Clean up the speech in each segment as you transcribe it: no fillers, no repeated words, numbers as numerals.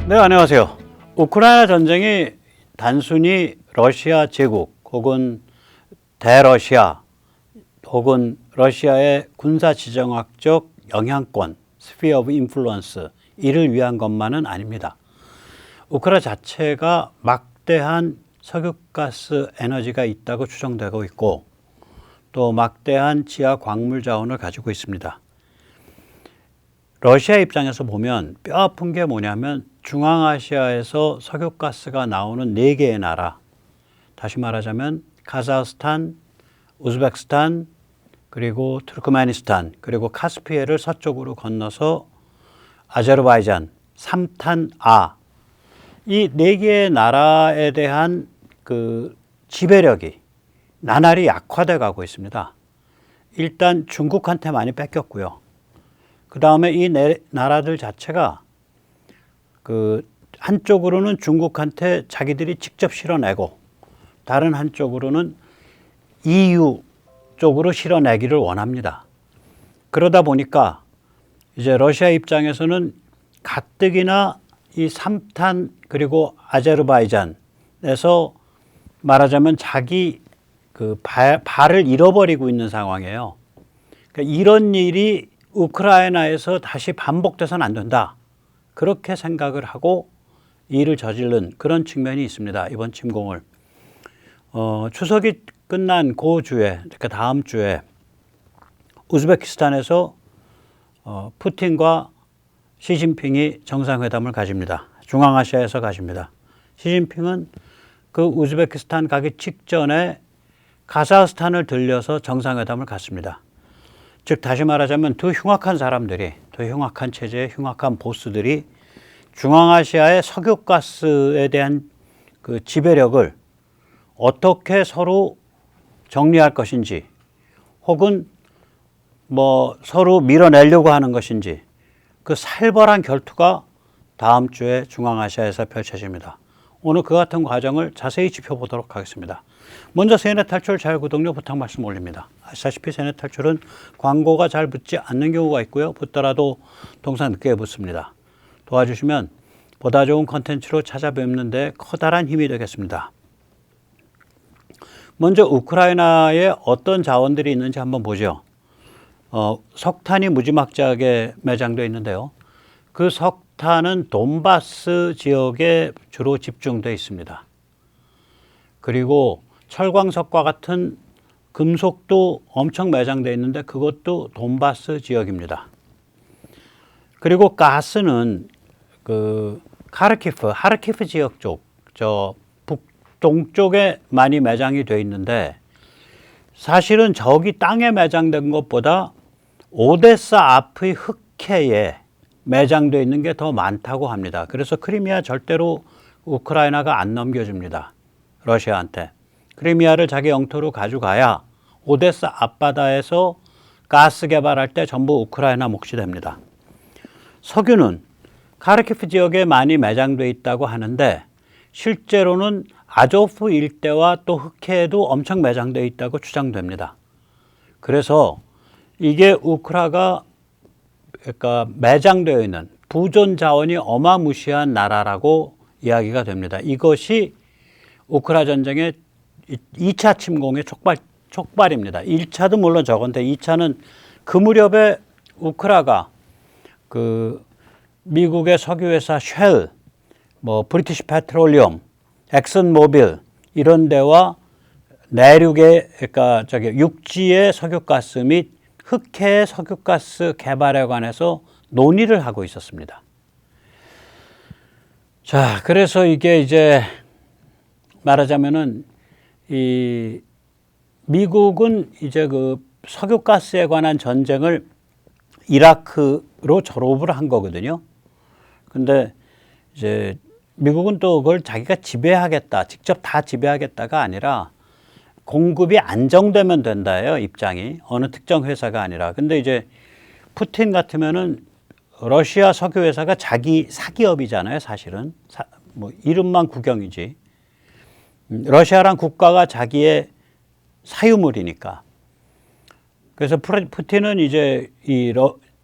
네, 안녕하세요. 우크라이나 전쟁이 단순히 러시아 제국 혹은 대러시아 혹은 러시아의 군사 지정학적 영향권, sphere of influence 이를 위한 것만은 아닙니다. 우크라이나 자체가 막대한 석유가스 에너지가 있다고 추정되고 있고 또 막대한 지하 광물 자원을 가지고 있습니다. 러시아 입장에서 보면 뼈아픈 게 뭐냐면 중앙아시아에서 석유가스가 나오는 4개의 나라, 다시 말하자면 카자흐스탄, 우즈베키스탄, 그리고 투르크메니스탄, 그리고 카스피해를 서쪽으로 건너서 아제르바이잔, 삼탄아, 이 4개의 나라에 대한 그 지배력이 나날이 약화돼 가고 있습니다. 일단 중국한테 많이 뺏겼고요. 그 다음에 이 나라들 자체가 그 한쪽으로는 중국한테 자기들이 직접 실어내고 다른 한쪽으로는 EU 쪽으로 실어내기를 원합니다. 그러다 보니까 이제 러시아 입장에서는 가뜩이나 이 삼탄 그리고 아제르바이잔에서 말하자면 자기 그 발을 잃어버리고 있는 상황이에요. 그러니까 이런 일이 우크라이나에서 다시 반복돼서는 안 된다. 그렇게 생각을 하고 일을 저지른 그런 측면이 있습니다. 이번 침공을. 추석이 끝난 그 주에, 그러니까 다음 주에 우즈베키스탄에서 푸틴과 시진핑이 정상회담을 가집니다. 중앙아시아에서 가집니다. 시진핑은 그 우즈베키스탄 가기 직전에 카자흐스탄을 들려서 정상회담을 갔습니다. 즉 다시 말하자면 두 흉악한 사람들이, 두 흉악한 체제의 흉악한 보스들이 중앙아시아의 석유가스에 대한 그 지배력을 어떻게 서로 정리할 것인지 혹은 뭐 서로 밀어내려고 하는 것인지 그 살벌한 결투가 다음 주에 중앙아시아에서 펼쳐집니다. 오늘 그 같은 과정을 자세히 짚어보도록 하겠습니다. 먼저 세넷 탈출 자유 구독료 부탁 말씀 올립니다. 아시다시피 세넷 탈출은 광고가 잘 붙지 않는 경우가 있고요. 붙더라도 동상 늦게 붙습니다. 도와주시면 보다 좋은 컨텐츠로 찾아뵙는 데 커다란 힘이 되겠습니다. 먼저 우크라이나에 어떤 자원들이 있는지 한번 보죠. 석탄이 무지막지하게 매장되어 있는데요. 그 석탄은 돈바스 지역에 주로 집중되어 있습니다. 그리고 철광석과 같은 금속도 엄청 매장되어 있는데 그것도 돈바스 지역입니다. 그리고 가스는 그 하르키프 지역 쪽, 저 북동쪽에 많이 매장이 되어 있는데 사실은 저기 땅에 매장된 것보다 오데사 앞의 흑해에 매장되어 있는 게 더 많다고 합니다. 그래서 크리미아 절대로 우크라이나가 안 넘겨줍니다. 러시아한테. 크리미아를 자기 영토로 가져가야 오데사 앞바다에서 가스 개발할 때 전부 우크라이나 몫이 됩니다. 석유는 카르키프 지역에 많이 매장되어 있다고 하는데 실제로는 아조프 일대와 또 흑해에도 엄청 매장되어 있다고 추정됩니다. 그래서 이게 우크라가 그러니까 매장되어 있는 부존 자원이 어마무시한 나라라고 이야기가 됩니다. 이것이 우크라 전쟁의 2차 침공의 촉발입니다. 1차도 물론 저건데 2차는 그 무렵에 우크라가 그 미국의 석유회사 쉘, 뭐 브리티시 페트롤리엄, 엑슨 모빌 이런 데와 내륙의 그러니까 육지의 석유가스 및 흑해의 석유가스 개발에 관해서 논의를 하고 있었습니다. 자, 그래서 이게 이제 말하자면은 이 미국은 이제 그 석유가스에 관한 전쟁을 이라크로 졸업을 한 거거든요. 근데 이제 미국은 또 그걸 자기가 지배하겠다, 직접 다 지배하겠다가 아니라 공급이 안정되면 된다예요, 입장이. 어느 특정 회사가 아니라. 근데 이제 푸틴 같으면은 러시아 석유 회사가 자기 사기업이잖아요, 사실은. 뭐 이름만 구경이지. 러시아란 국가가 자기의 사유물이니까. 그래서 푸틴은 이제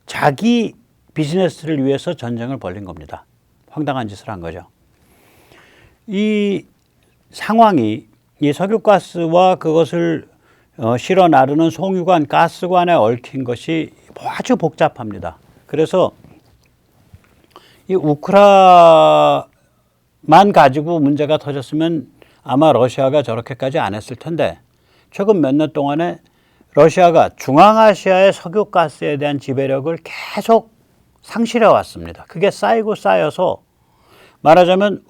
자기 비즈니스를 위해서 전쟁을 벌린 겁니다. 황당한 짓을 한 거죠. 이 상황이 이 석유가스와 그것을 실어 나르는 송유관, 가스관에 얽힌 것이 아주 복잡합니다. 그래서 이 우크라만 가지고 문제가 터졌으면 아마 러시아가 저렇게까지 안 했을 텐데 최근 몇 년 동안에 러시아가 중앙아시아의 석유가스에 대한 지배력을 계속 상실해 왔습니다. 그게 쌓이고 쌓여서 말하자면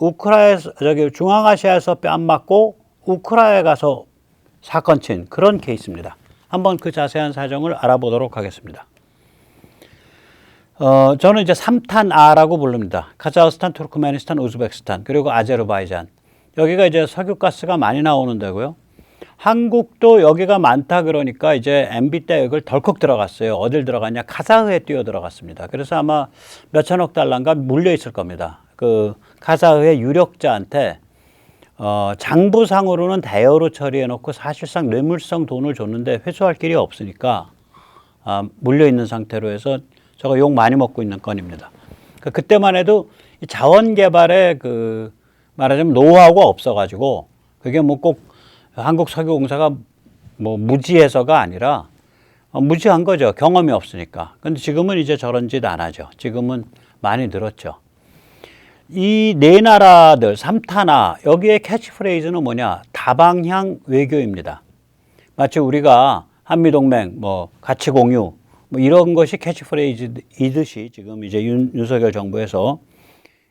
중앙아시아에서 뺨 맞고 우크라이나에 가서 사건 친 그런 케이스입니다. 한번 그 자세한 사정을 알아보도록 하겠습니다. 저는 이제 3탄아라고 부릅니다. 카자흐스탄, 투르크메니스탄, 우즈베키스탄, 그리고 아제르바이잔. 여기가 이제 석유가스가 많이 나오는 데고요. 한국도 여기가 많다 그러니까 이제 MB 대역을 덜컥 들어갔어요. 어딜 들어갔냐? 카자흐에 뛰어 들어갔습니다. 그래서 아마 몇천억 달러인가 물려 있을 겁니다. 그 카자흐의 유력자한테 장부상으로는 대여로 처리해 놓고 사실상 뇌물성 돈을 줬는데 회수할 길이 없으니까 물려 있는 상태로 해서 저거 욕 많이 먹고 있는 건입니다. 그때만 해도 자원 개발에 그 말하자면 노하우가 없어가지고 그게 뭐 꼭 한국석유공사가 뭐 무지해서가 아니라 무지한 거죠. 경험이 없으니까. 근데 지금은 이제 저런 짓 안 하죠. 지금은 많이 늘었죠. 이 네 나라들 3탄아 여기에 캐치프레이즈는 뭐냐? 다방향 외교입니다. 마치 우리가 한미동맹 뭐 가치 공유 뭐 이런 것이 캐치프레이즈이듯이 지금 이제 윤석열 정부에서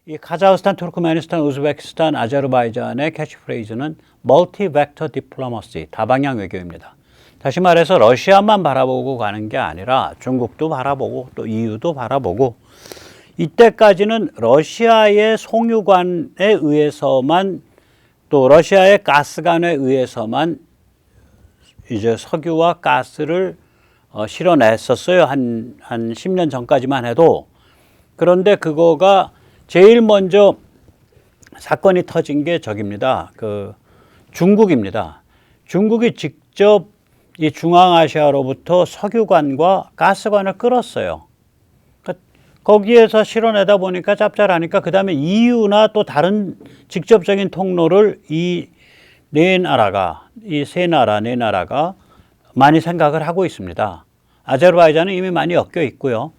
이 카자흐스탄, 투르크메니스탄, 우즈베키스탄, 아제르바이잔의 캐치프레이즈는 멀티 벡터 디플로마시, 다방향 외교입니다. 다시 말해서 러시아만 바라보고 가는 게 아니라 중국도 바라보고 또 EU도 바라보고 이때까지는 러시아의 송유관에 의해서만 또 러시아의 가스관에 의해서만 이제 석유와 가스를 실어냈었어요. 한 10년 전까지만 해도. 그런데 그거가 제일 먼저 사건이 터진 게 저깁니다. 그 중국입니다. 중국이 직접 이 중앙아시아로부터 석유관과 가스관을 끌었어요. 그러니까 거기에서 실어내다 보니까 짭짤하니까 그 다음에 EU나 또 다른 직접적인 통로를 이 네 나라가, 이 세 나라, 네 나라가 많이 생각을 하고 있습니다. 아제르바이잔은 이미 많이 엮여 있고요.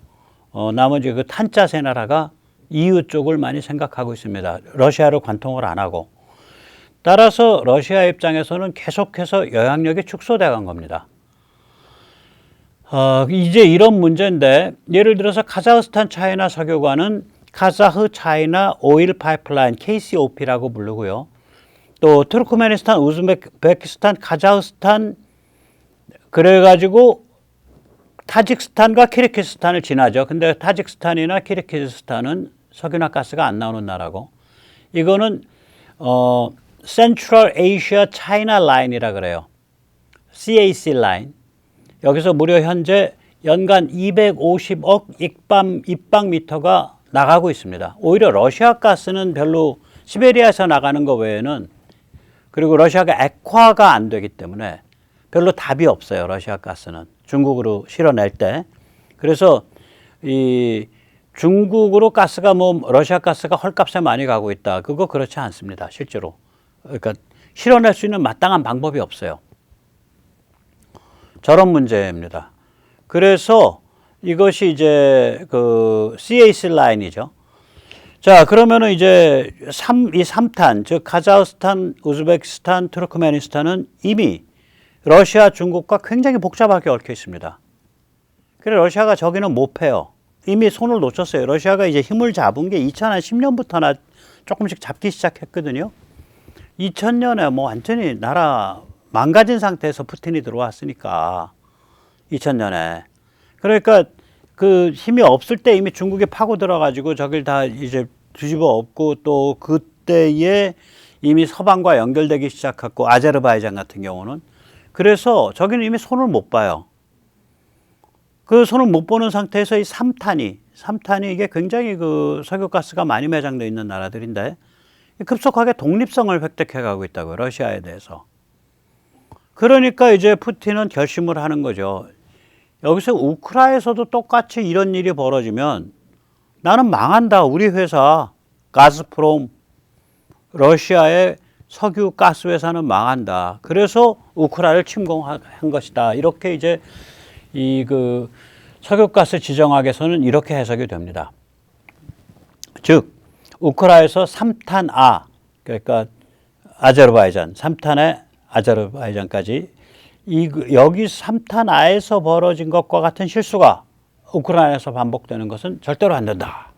나머지 그 탄자 세 나라가 EU 쪽을 많이 생각하고 있습니다. 러시아를 관통을 안 하고. 따라서 러시아 입장에서는 계속해서 영향력이 축소돼 간 겁니다. 이제 이런 문제인데 예를 들어서 카자흐스탄 차이나 석유관은 카자흐 차이나 오일 파이프라인 KCOP라고 부르고요. 또 투르크메니스탄, 우즈베키스탄, 카자흐스탄 그래가지고 타직스탄과 키르기스탄을 지나죠. 근데 타직스탄이나 키르기스탄은 석유나 가스가 안 나오는 나라고 이거는 Central Asia China Line이라 그래요. CAC 라인. 여기서 무려 현재 연간 250억 입방미터가 나가고 있습니다. 오히려 러시아 가스는 별로 시베리아에서 나가는 거 외에는 그리고 러시아가 액화가 안 되기 때문에 별로 답이 없어요. 러시아 가스는 중국으로 실어낼 때. 그래서 이 중국으로 가스가 뭐 러시아 가스가 헐값에 많이 가고 있다. 그거 그렇지 않습니다. 실제로. 그러니까 실어낼 수 있는 마땅한 방법이 없어요. 저런 문제입니다. 그래서 이것이 이제 그 CAC 라인이죠. 자, 그러면은 이제 이 3탄, 즉 카자흐스탄, 우즈베키스탄, 투르크메니스탄은 이미 러시아, 중국과 굉장히 복잡하게 얽혀 있습니다. 그래 러시아가 저기는 못 패요. 이미 손을 놓쳤어요. 러시아가 이제 힘을 잡은 게 2010년부터나 조금씩 잡기 시작했거든요. 2000년에 뭐 완전히 나라 망가진 상태에서 푸틴이 들어왔으니까 2000년에. 그러니까 그 힘이 없을 때 이미 중국이 파고 들어가지고 저길 다 이제 뒤집어 엎고 또 그때에 이미 서방과 연결되기 시작했고 아제르바이잔 같은 경우는 그래서 저기는 이미 손을 못 봐요. 그 손을 못 보는 상태에서 이 3탄이 이게 굉장히 그 석유가스가 많이 매장되어 있는 나라들인데 급속하게 독립성을 획득해 가고 있다고요. 러시아에 대해서. 그러니까 이제 푸틴은 결심을 하는 거죠. 여기서 우크라이나에서도 똑같이 이런 일이 벌어지면 나는 망한다. 우리 회사 가스프롬, 러시아의 석유 가스 회사는 망한다. 그래서 우크라이나를 침공한 것이다. 이렇게 이제 그 석유가스 지정학에서는 이렇게 해석이 됩니다. 즉 우크라이나에서 3탄 그러니까 아제르바이잔, 3탄의 아제르바이잔까지 여기 3탄에서 벌어진 것과 같은 실수가 우크라이나에서 반복되는 것은 절대로 안 된다.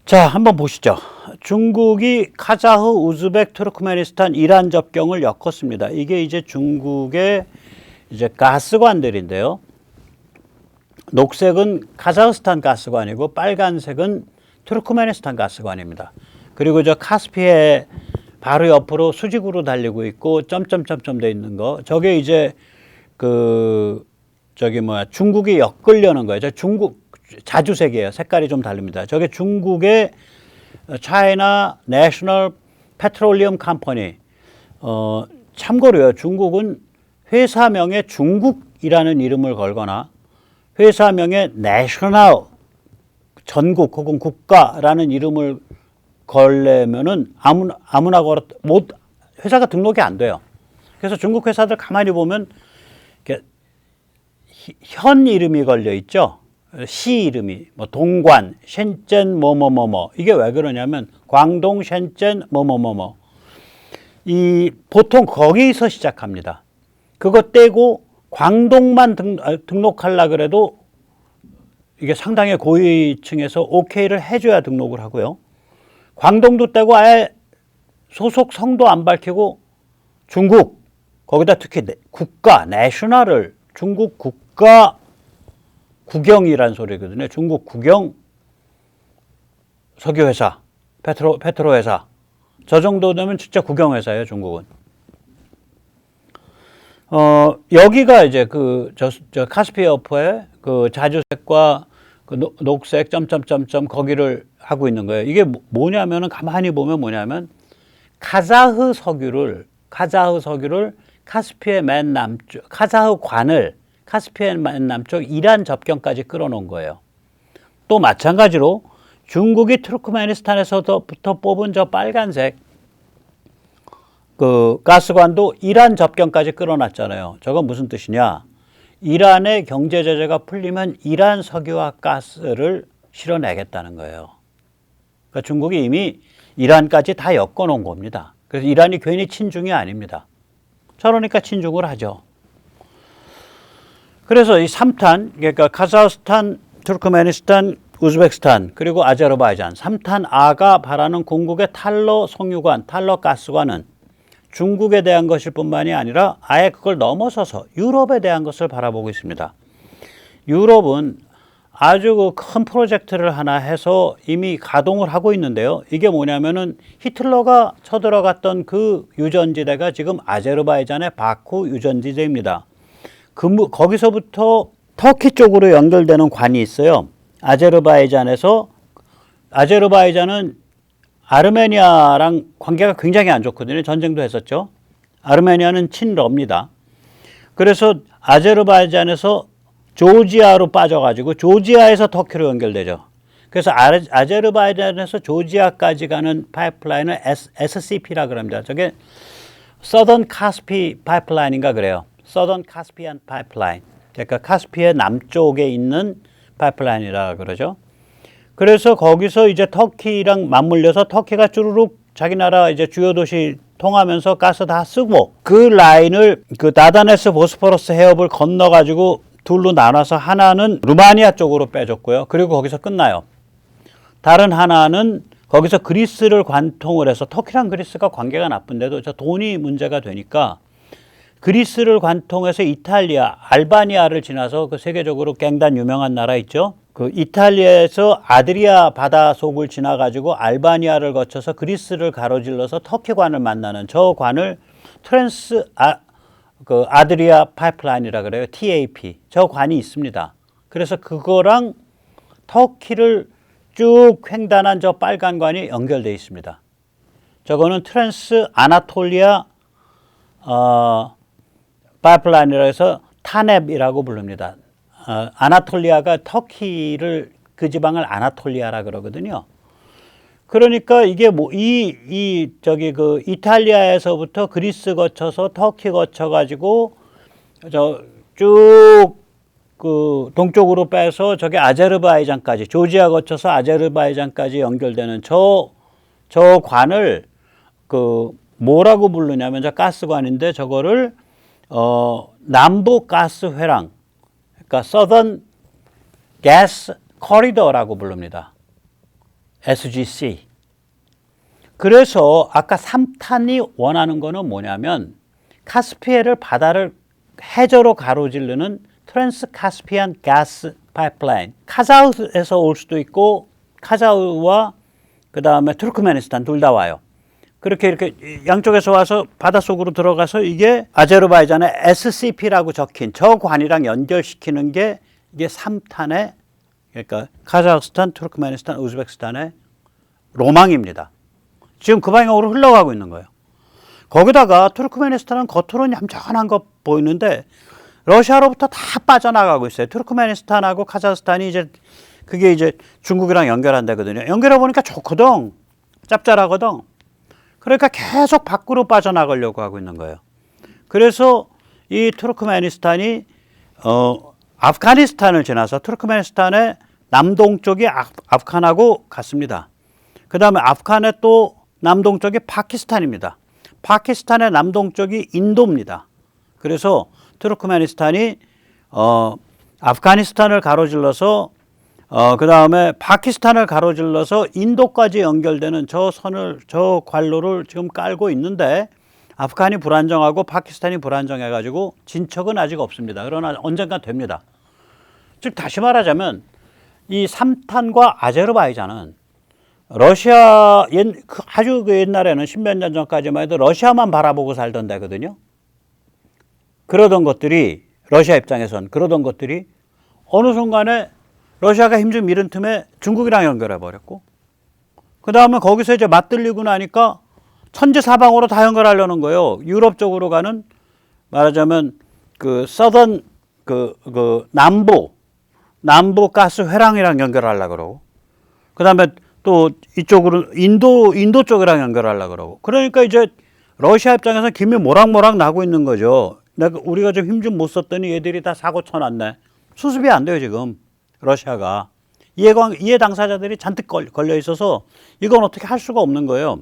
자, 한번 보시죠. 중국이 카자흐, 우즈벡, 투르크메니스탄, 이란 접경을 엮었습니다. 이게 이제 중국의 이제 가스관들인데요. 녹색은 카자흐스탄 가스관이고 빨간색은 투르크메니스탄 가스관입니다. 그리고 저 카스피해 바로 옆으로 수직으로 달리고 있고 점점점점 돼 있는 거, 저게 이제 중국이 엮으려는 거예요. 저 중국 자주색이에요. 색깔이 좀 다릅니다. 저게 중국의 차이나 내셔널 페트롤리엄 컴퍼니. 참고로요. 중국은 회사명에 중국이라는 이름을 걸거나 회사명에 내셔널 전국 혹은 국가라는 이름을 걸려면은 아무나 회사가 등록이 안 돼요. 그래서 중국 회사들 가만히 보면 현 이름이 걸려 있죠. 시 이름이 뭐 동관, 셴젠 뭐뭐뭐뭐. 이게 왜 그러냐면 광동, 셴젠 뭐뭐뭐뭐. 보통 거기서 시작합니다. 그거 떼고 광동만 등록하려 그래도 이게 상당히 고위층에서 오케이를 해줘야 등록을 하고요. 광동도 떼고 아예 소속 성도 안 밝히고 중국, 거기다 특히 국가, 내셔널을 중국 국가 국영이란 소리거든요. 중국 국영 석유회사, 페트로회사. 저 정도 되면 진짜 국영회사예요, 중국은. 여기가 이제 저 카스피해협의 그 자주색과 그 녹색 점점점점 거기를 하고 있는 거예요. 이게 뭐냐면은 가만히 보면 뭐냐면 카자흐 석유를 카스피해 맨 남쪽, 카자흐관을 카스피해 맨 남쪽 이란 접경까지 끌어놓은 거예요. 또 마찬가지로 중국이 투르크메니스탄에서부터 뽑은 저 빨간색 그 가스관도 이란 접경까지 끌어놨잖아요. 저건 무슨 뜻이냐? 이란의 경제 제재가 풀리면 이란 석유와 가스를 실어내겠다는 거예요. 그러니까 중국이 이미 이란까지 다 엮어놓은 겁니다. 그래서 이란이 괜히 친중이 아닙니다. 저러니까 친중을 하죠. 그래서 이 3탄, 그러니까 카자흐스탄, 투르크메니스탄, 우즈베키스탄 그리고 아제르바이잔 3탄 바라는 공국의 탈러 석유관, 탈러 가스관은 중국에 대한 것일 뿐만이 아니라 아예 그걸 넘어서서 유럽에 대한 것을 바라보고 있습니다. 유럽은 아주 큰 프로젝트를 하나 해서 이미 가동을 하고 있는데요. 이게 뭐냐면은 히틀러가 쳐들어갔던 그 유전지대가 지금 아제르바이잔의 바쿠 유전지대입니다. 거기서부터 터키 쪽으로 연결되는 관이 있어요. 아제르바이잔은 아르메니아랑 관계가 굉장히 안 좋거든요. 전쟁도 했었죠. 아르메니아는 친러입니다. 그래서 아제르바이잔에서 조지아로 빠져가지고 조지아에서 터키로 연결되죠. 그래서 아제르바이잔에서 조지아까지 가는 파이프라인을 SCP라 그럽니다. 저게 Southern Caspian Pipeline인가 그래요. Southern Caspian Pipeline. 그러니까 카스피의 남쪽에 있는 파이프라인이라 그러죠. 그래서 거기서 이제 터키랑 맞물려서 터키가 쭈루룩 자기 나라 이제 주요 도시 통하면서 가스 다 쓰고 그 라인을 그 다다네스 보스포러스 해협을 건너가지고 둘로 나눠서 하나는 루마니아 쪽으로 빼줬고요. 그리고 거기서 끝나요. 다른 하나는 거기서 그리스를 관통을 해서 터키랑 그리스가 관계가 나쁜데도 저 돈이 문제가 되니까 그리스를 관통해서 이탈리아, 알바니아를 지나서 그 세계적으로 갱단 유명한 나라 있죠. 그 이탈리아에서 아드리아 바다 속을 지나가지고 알바니아를 거쳐서 그리스를 가로질러서 터키관을 만나는 저 관을 아드리아 파이프라인이라 그래요. TAP. 저 관이 있습니다. 그래서 그거랑 터키를 쭉 횡단한 저 빨간 관이 연결되어 있습니다. 저거는 트랜스 아나톨리아 파이프라인이라 해서 타넵이라고 부릅니다. 아나톨리아가 터키를 그 지방을 아나톨리아라 그러거든요. 그러니까 이게 뭐 저기 그 이탈리아에서부터 그리스 거쳐서 터키 거쳐가지고 쭉 그 동쪽으로 빼서 저기 아제르바이잔까지 조지아 거쳐서 아제르바이잔까지 연결되는 저 관을 그 뭐라고 부르냐면 저 가스관인데 저거를 남부 가스 회랑 그러니까 Southern Gas Corridor라고 부릅니다. SGC. 그래서 아까 3탄이 원하는 거는 뭐냐면 카스피해를 바다를 해저로 가로지르는 트랜스카스피안 가스 파이프라인. 카자흐에서 올 수도 있고 카자흐와 그다음에 투르크메니스탄 둘 다 와요. 그렇게 이렇게 양쪽에서 와서 바닷속으로 들어가서 이게 아제르바이잔의 SCP라고 적힌 저 관이랑 연결시키는 게 이게 3탄의 그러니까 카자흐스탄, 투르크메니스탄, 우즈베키스탄의 로망입니다. 지금 그 방향으로 흘러가고 있는 거예요. 거기다가 투르크메니스탄은 겉으로는 얌전한 거 보이는데 러시아로부터 다 빠져나가고 있어요. 투르크메니스탄하고 카자흐스탄이 그게 이제 중국이랑 연결한다거든요. 연결해 보니까 좋거든. 짭짤하거든. 그러니까 계속 밖으로 빠져나가려고 하고 있는 거예요. 그래서 이 투르크메니스탄이 아프가니스탄을 지나서 투르크메니스탄의 남동쪽이 아프간하고 같습니다. 그 다음에 아프간의 또 남동쪽이 파키스탄입니다. 파키스탄의 남동쪽이 인도입니다. 그래서 투르크메니스탄이 아프가니스탄을 가로질러서 그 다음에 파키스탄을 가로질러서 인도까지 연결되는 저 관로를 지금 깔고 있는데 아프간이 불안정하고 파키스탄이 불안정해가지고 진척은 아직 없습니다. 그러나 언젠가 됩니다. 즉 다시 말하자면 이 3탄과 아제르바이잔은 러시아 아주 그 옛날에는 십몇 년 전까지만 해도 러시아만 바라보고 살던 데거든요. 그러던 것들이 러시아 입장에선 그러던 것들이 어느 순간에 러시아가 힘 좀 잃은 틈에 중국이랑 연결해 버렸고 그 다음에 거기서 이제 맞들리고 나니까 천지사방으로 다 연결하려는 거예요. 유럽 쪽으로 가는 말하자면 그 서던 그 남부 가스 회랑이랑 연결하려고 그러고 그 다음에 또 이쪽으로 인도 쪽이랑 연결하려고 그러고 그러니까 이제 러시아 입장에서 김이 모락모락 나고 있는 거죠. 우리가 좀 힘 좀 못 썼더니 얘들이 다 사고 쳐놨네. 수습이 안 돼요 지금 러시아가. 이해 당사자들이 잔뜩 걸려 있어서 이건 어떻게 할 수가 없는 거예요.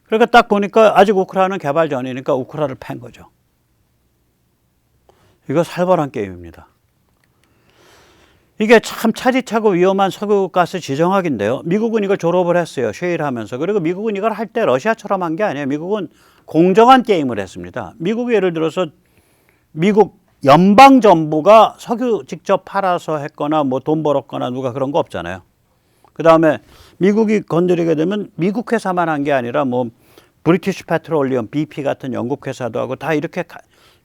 그러니까 딱 보니까 아직 우크라이나는 개발 전이니까 우크라이나를 팬 거죠. 이거 살벌한 게임입니다. 이게 참 차지차고 위험한 석유가스 지정학인데요. 미국은 이걸 졸업을 했어요. 쉐일하면서. 그리고 미국은 이걸 할 때 러시아처럼 한 게 아니에요. 미국은 공정한 게임을 했습니다. 미국이 예를 들어서 미국 연방정부가 석유 직접 팔아서 했거나 뭐 돈 벌었거나 누가 그런 거 없잖아요. 그 다음에 미국이 건드리게 되면 미국 회사만 한 게 아니라 뭐 브리티시 페트롤리엄, BP 같은 영국 회사도 하고 다 이렇게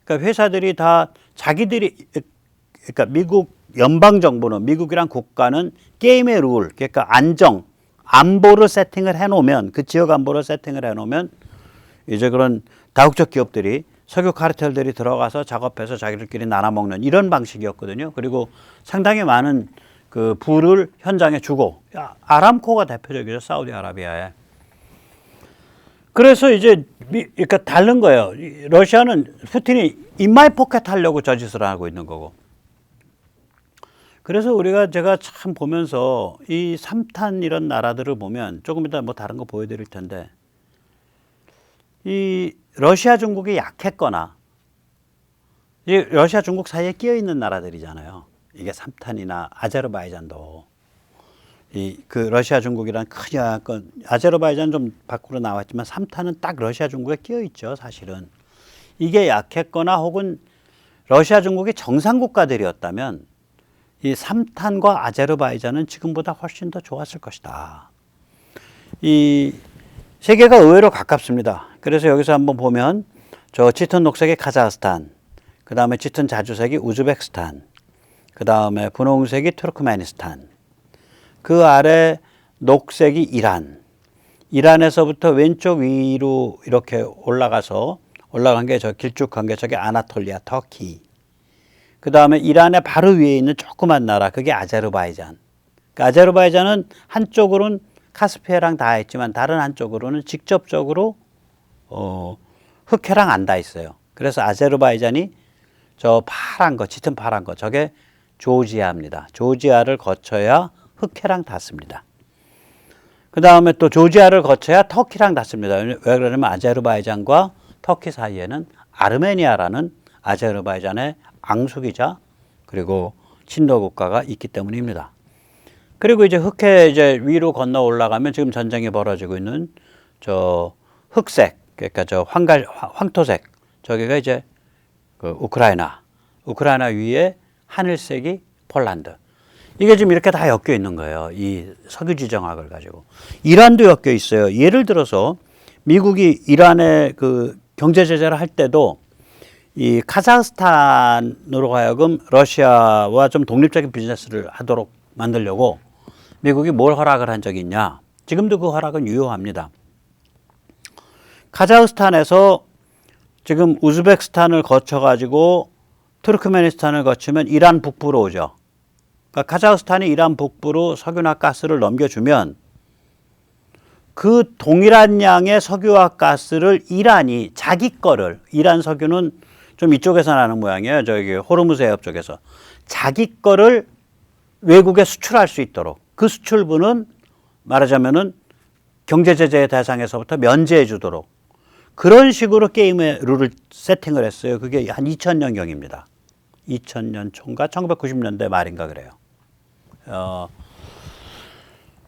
그러니까 회사들이 다 자기들이 그러니까 미국 연방정부는 미국이란 국가는 게임의 룰 그러니까 안보를 세팅을 해놓으면 그 지역 안보를 세팅을 해놓으면 이제 그런 다국적 기업들이 석유 카르텔들이 들어가서 작업해서 자기들끼리 나눠먹는 이런 방식이었거든요. 그리고 상당히 많은 그 부를 현장에 주고 아람코가 대표적이죠. 사우디아라비아에. 그래서 이제 그러니까 다른 거예요. 러시아는 푸틴이 인마이 포켓 하려고 저 짓을 하고 있는 거고. 그래서 제가 참 보면서 이 3탄 이런 나라들을 보면 조금 이따 뭐 다른 거 보여드릴 텐데 이 러시아 중국이 약했거나 이 러시아 중국 사이에 끼어 있는 나라들이잖아요. 이게 3탄이나 아제르바이잔도 그 러시아 중국이란 큰 영향권 아제르바이잔 좀 밖으로 나왔지만 3탄은 딱 러시아 중국에 끼어 있죠. 사실은 이게 약했거나 혹은 러시아 중국이 정상 국가들이었다면 이 3탄과 아제르바이잔은 지금보다 훨씬 더 좋았을 것이다. 이 세계가 의외로 가깝습니다. 그래서 여기서 한번 보면 저 짙은 녹색이 카자흐스탄, 그 다음에 짙은 자주색이 우즈베키스탄, 그 다음에 분홍색이 투르크메니스탄, 그 아래 녹색이 이란에서부터 왼쪽 위로 이렇게 올라간 게 저 길쭉한 게 저게 아나톨리아, 터키. 그 다음에 이란의 바로 위에 있는 조그만 나라, 그게 아제르바이잔. 그러니까 아제르바이잔은 한쪽으로는 카스피해랑 닿아 있지만 다른 한쪽으로는 직접적으로 흑해랑 안 닿아 있어요. 그래서 아제르바이잔이 저 파란 거, 짙은 파란 거, 저게 조지아입니다. 조지아를 거쳐야 흑해랑 닿습니다. 그 다음에 또 조지아를 거쳐야 터키랑 닿습니다. 왜 그러냐면 아제르바이잔과 터키 사이에는 아르메니아라는 아제르바이잔의 앙숙이자 그리고 친도 국가가 있기 때문입니다. 그리고 이제 흑해 이제 위로 건너 올라가면 지금 전쟁이 벌어지고 있는 저 흑색, 그러니까 저 황토색, 저기가 이제 그 우크라이나 위에 하늘색이 폴란드. 이게 지금 이렇게 다 엮여 있는 거예요. 이 석유 지정학을 가지고. 이란도 엮여 있어요. 예를 들어서 미국이 이란에 그 경제 제재를 할 때도 이 카자흐스탄으로 하여금 러시아와 좀 독립적인 비즈니스를 하도록 만들려고 미국이 뭘 허락을 한 적이 있냐. 지금도 그 허락은 유효합니다. 카자흐스탄에서 지금 우즈베키스탄을 거쳐가지고 투르크메니스탄을 거치면 이란 북부로 오죠. 그러니까 카자흐스탄이 이란 북부로 석유나 가스를 넘겨주면 그 동일한 양의 석유와 가스를 이란이 자기 거를, 이란 석유는 좀 이쪽에서 나는 모양이에요. 저기 호르무즈 해협 쪽에서. 자기 거를 외국에 수출할 수 있도록 그 수출분은 말하자면은 경제 제재의 대상에서부터 면제해 주도록 그런 식으로 게임의 룰을 세팅을 했어요. 그게 한 2000년경입니다. 2000년 초인가 1990년대 말인가 그래요.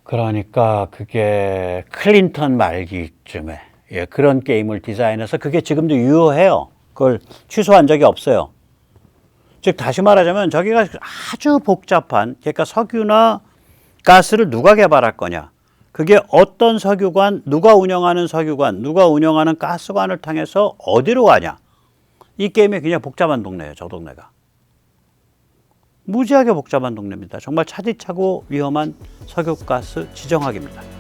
그러니까 그게 클린턴 말기쯤에 그런 게임을 디자인해서 그게 지금도 유효해요. 그걸 취소한 적이 없어요. 즉 다시 말하자면 저기가 아주 복잡한, 그러니까 석유나 가스를 누가 개발할 거냐, 그게 어떤 석유관, 누가 운영하는 석유관, 누가 운영하는 가스관을 통해서 어디로 가냐, 이 게임이 그냥 복잡한 동네예요. 저 동네가 무지하게 복잡한 동네입니다. 정말 차디차고 위험한 석유가스 지정학입니다.